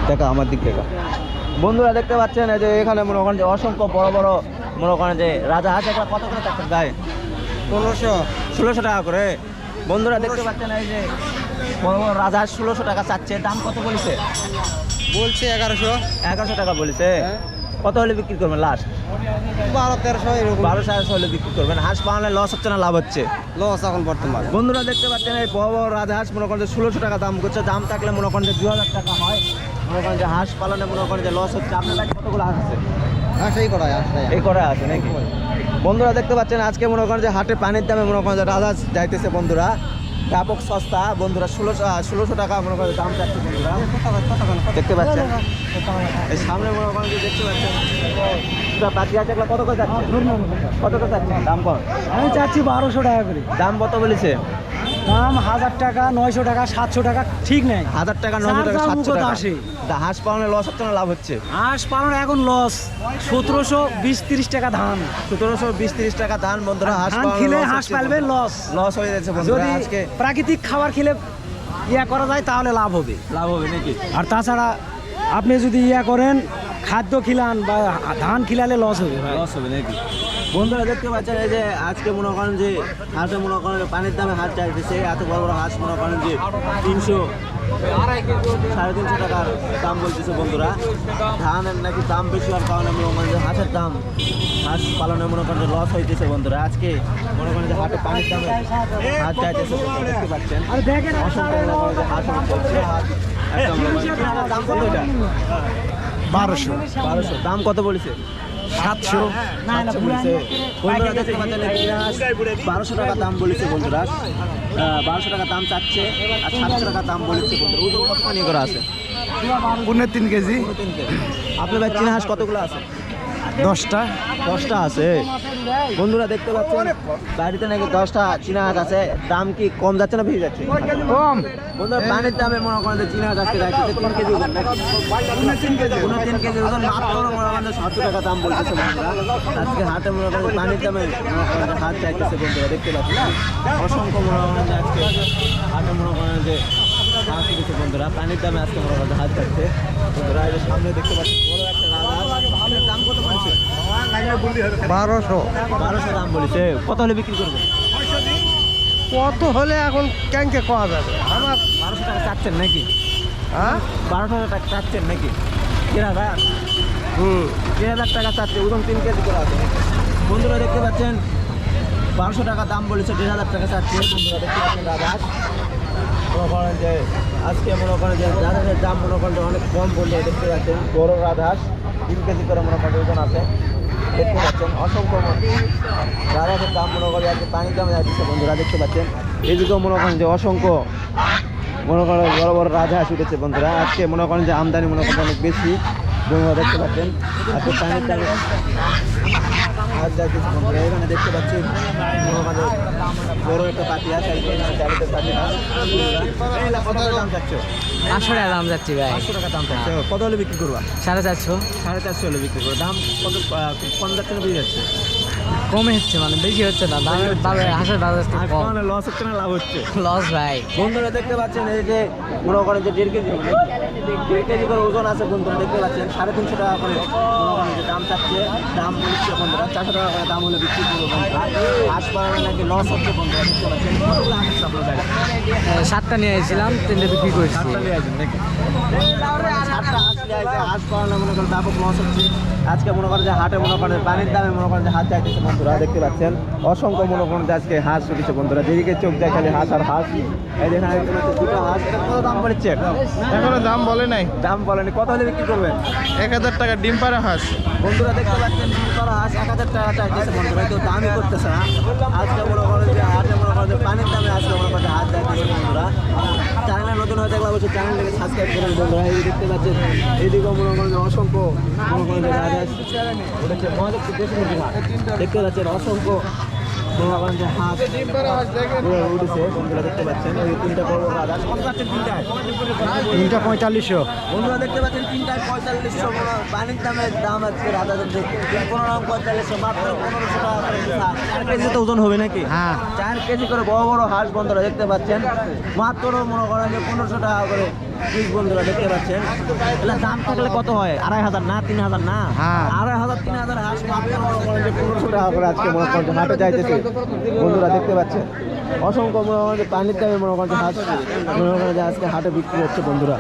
দেখা আমার দিক থেকে। বন্ধুরা দেখতে পাচ্ছেন এই যে এখানে মনে করেন যে অসংখ্য বড় বড় মনে করেন যে রাজা হাঁস একটা কত করে চাচ্ছেন গায়ে? 1600 টাকা করে। বন্ধুরা দেখতে পাচ্ছেন এই যে বড় বড় রাজা হাঁস 1600 টাকা চাচ্ছে। দাম কত বলেছে? বলছে 1100 টাকা বলেছে। কত হলে বিক্রি করবেন লাস্ট? 1200-1300 এরকম। 1200 হলে বিক্রি করবেন। হাঁস পালনে লস হচ্ছে না লাভ হচ্ছে? লস এখন বর্তমান। বন্ধুরা দেখতে পাচ্ছেন এই বড় বড় রাজা হাঁস মনে করেন যে 1600 টাকা দাম করছে। দাম থাকলে মনে করেন যে 2000 টাকা হয়। মনে করেন যে হাঁস পালনে মনে করেন যে লস হচ্ছে। আপনার কাছে কতগুলো হাঁস আছে? এই করায় এই করা আছে নাকি? বন্ধুরা দেখতে পাচ্ছেন আজকে মনে করেন যে হাটে পানির দামে মনে করেন যে রাজা হাঁস যাইতেছে বন্ধুরা, ব্যাপক সস্তা বন্ধুরা। 1600 টাকা মনে করেন দাম চাচ্ছে বন্ধুরা। দেখতে পাচ্ছেন এই সামনে মনে করেন যে দেখতে পাচ্ছেন পাখি আছে, কত করে যাচ্ছে? কত করে যাচ্ছে দাম? কম আমি চাচ্ছি 1200 টাকা করে। দাম কত বলেছে? দাম 1000 টাকা, 900 টাকা, 700 টাকা, ঠিক নাই। 1000 টাকা, 900 টাকা, 700 টাকা। আসে। হাঁস পালনে লস হচ্ছে না লাভ হচ্ছে? হাঁস পালন এখন লস। 1720-30 টাকা ধান। 1720-30 টাকা ধান বন্ধুরা। হাঁস ধান খেলে হাঁস পালবে লস। লস হয়ে যাচ্ছে বন্ধুরা। যদি আজকে প্রাকৃতিক খাবার খেলে ইয়া করা যায় তাহলে লাভ হবে। লাভ হবে নাকি? আর তাছাড়া আপনি যদি ইয়া করেন খাদ্য খিলান বা ধান খিলালে লস হবে ভাই। লস হবে নাকি? বন্ধুরা দেখতে পাচ্ছেন এই যে আজকে মনে করেন যে হাঁসে মনে করেন পানির দামে হাঁস চাইতেছে। এত বড় বড় হাঁস মনে করেন যে 300 350 টাকার দাম বলতেছে বন্ধুরা। ধানের নাকি দাম বেশি হওয়ার কারণে মনে করেন যে হাঁসের দাম, হাঁস পালনে মনে করেন যে লস হইতেছে বন্ধুরা। আজকে মনে করেন যে হাটে পানির দামে হাঁস চাইতেছে বন্ধুরা। দেখতে পাচ্ছেন অসংখ্য মনে করেন যে হাঁস চলছে। একদম দাম কত এটা? 1200 দাম কত বলেছে? 700 বলেছে বন্ধুরা। দেখতে পাচ্ছেন 1200 টাকা দাম বলেছে বন্ধুরা। 1200 টাকা দাম চাচ্ছে আর 700 টাকা দাম বলেছে বন্ধুরা। ওজন কত পানি করা আছে? 3 কেজি। আপনার ভাই চীনা হাঁস কতগুলো আছে? 10টা আছে বন্ধুরা। দেখতে পাচ্ছেন বাড়িতে নাকি 10টা চীনা হাঁস আছে। দাম কি কম যাচ্ছে না বেশি যাচ্ছে? কম। বন্ধুরা পানির দামে মনে করেন যে চীনা হাঁস আজকে যাচ্ছে 3 কেজি ওজন নাকি? 3 কেজি ওজন মাত্র মনে করেন 700 টাকা দাম বলতেছে বন্ধুরা। আজকে হাটে মনে করেন পানির দামে মনে করেন যে হাঁস চাইতেছে বন্ধুরা। দেখতে পাচ্ছেন অসংখ্য মনে করেন যে আজকে হাটে মনে করেন যে হাঁস দিচ্ছে বন্ধুরা। পানির দামে আজকে মনে করেন হাঁস যাচ্ছে বন্ধুরা। এই যে সামনে দেখতে পাচ্ছেন বড় একটা রাজা। দাম কত বলছে? 1200 দাম বলেছে। কত হলে বিক্রি করবে? কত হলে এখন ক্যাঙ্কে কোয়া যাবে? আমার 1200 টাকা চাচ্ছেন নাকি? হ্যাঁ, 1200 টাকা চাচ্ছেন নাকি? 3000 টাকা চাচ্ছে। ওজন 3 কেজি করে আছে বন্ধুরা। দেখতে পাচ্ছেন 1200 টাকা দাম বলেছে, 1500 টাকা চাচ্ছে বন্ধুরা। দেখতে পাচ্ছেন রাজা মনে করেন যে আজকে মনে করেন যে রাজহাঁসের দাম মনে করেন যে অনেক কম বললে। দেখতে পাচ্ছেন বড় রাজহাঁস 3 কেজি করে মনে করেন ওজন আছে। দেখতে পাচ্ছেন অসংখ্য রাজহাঁসের দাম মনে করেন আজকে পানির দামে যাচ্ছে বন্ধুরা। দেখতে পাচ্ছেন এদিকেও মনে করেন যে অসংখ্য মনে করেন বড় বড় রাজহাঁস উঠেছে বন্ধুরা। আজকে মনে করেন যে আমদানি মনে করেন অনেক বেশি বন্ধুরা। দেখতে পাচ্ছেন আজকে পানির দামে হাঁস যাচ্ছে বন্ধুরা। এখানে দেখতে পাচ্ছি আমাদের বড় একটা পাখি আছে, চালিত পাখি হাঁস। কত করে দাম চাচ্ছ? 500 টাকা দাম যাচ্ছে ভাই। 500 টাকা দাম চাচ্ছে। কত হলে বিক্রি করবা? 450। 450 হলে বিক্রি করবো। দাম কত কম যাচ্ছে না বেশি যাচ্ছে? কমে হচ্ছে মানে বেশি হচ্ছে না। দামের হাঁসের বাজার কম। লস হচ্ছে না লাভ হচ্ছে? লস ভাই। বন্ধুরা দেখতে পাচ্ছেন এই যে মনে করেন যে 1.5 কেজি 1.5 কেজি করে ওজন আছে বন্ধুরা। দেখতে পাচ্ছেন 350 টাকা করে মনে করেন যে দাম চাচ্ছে। দাম বলছে বন্ধুরা 400 টাকা করে দাম হলে বিক্রি করবো বন্ধুরা। হাঁস পালনে নাকি লস হচ্ছে বন্ধুরা। দেখতে পাচ্ছেন কতগুলো হাঁস আছে আপনার ব্যাগে? 7টা নিয়ে এসেছিলাম, 3টে বিক্রি করেছি। 7টা নিয়ে আসবেন নাকি? 7টা হাঁস নিয়ে আসে। হাঁস পালনে মনে করেন ব্যাপক লস হচ্ছে। আজকে মনে করেন যে হাটে মনে করেন পানির দামে মনে করেন যে হাঁস চাইতেছে বন্ধুরা। দেখতে পাচ্ছেন অসংখ্য মনে করেন যে আজকে হাঁস উঠেছে বন্ধুরা। যেদিকে চোখ যায় খালি হাঁস আর হাঁস। এই দেখেন দুটো হাঁস। এটা কত দাম বলেছে? এখনো দাম বলে নাই। দাম বলেনি। কত হলে বিক্রি করবেন? 1000 টাকা ডিম পাড়া হাঁস। বন্ধুরা দেখতে পাচ্ছেন ডিম পাড়া হাঁস 1000 টাকা চাইতেছে বন্ধুরা। কেউ দামই করতেছে না। আজকে মনে করেন যে হাটে মনে করেন যে পানির দামে আজকে মনে করেন হাঁস চাইতেছে বন্ধুরা। চ্যানেলে নতুন হয়ে থাকলে অবশ্যই চ্যানেলটাকে সাবস্ক্রাইব করেন বন্ধুরা। এই দেখতে পাচ্ছেন এইদিকেও মনে করেন যে অসংখ্য মনে করেন যে রাজহাঁস উঠেছে। দেখতে পাচ্ছেন অসংখ্য মনে করেন যে হাঁস উঠেছে বন্ধুরা। দেখতে পাচ্ছেন ওই 3টা বড় রাজহাঁস। কত পাচ্ছেন 3টায়? 3টা 4500। বন্ধুরা দেখতে পাচ্ছেন 3টায় 4500। পানির দামের দাম আজকে রাজহাঁসের 4500 মাত্র 1500 টাকা করে। 4 কেজি তো ওজন হবে নাকি? হ্যাঁ, 4 কেজি করে বড় বড় হাঁস বন্ধুরা। দেখতে পাচ্ছেন মাত্র মনে করেন যে 1500 টাকা করে পিস বন্ধুরা দেখতে পাচ্ছেন। এগুলা দাম থাকলে কত হয়? 2,500 না 3,000 না? হ্যাঁ। 2,500 3,000 হাঁস মাত্র মনে করেন যে 1500 টাকা করে আজকে মনে করেন যে হাটে যাইতেছে বন্ধুরা দেখতে পাচ্ছেন। অসংখ্য মনে করেন যে পানির দামে মনে করেন যে হাঁস মনে করেন যে আজকে হাটে বিক্রি হচ্ছে বন্ধুরা।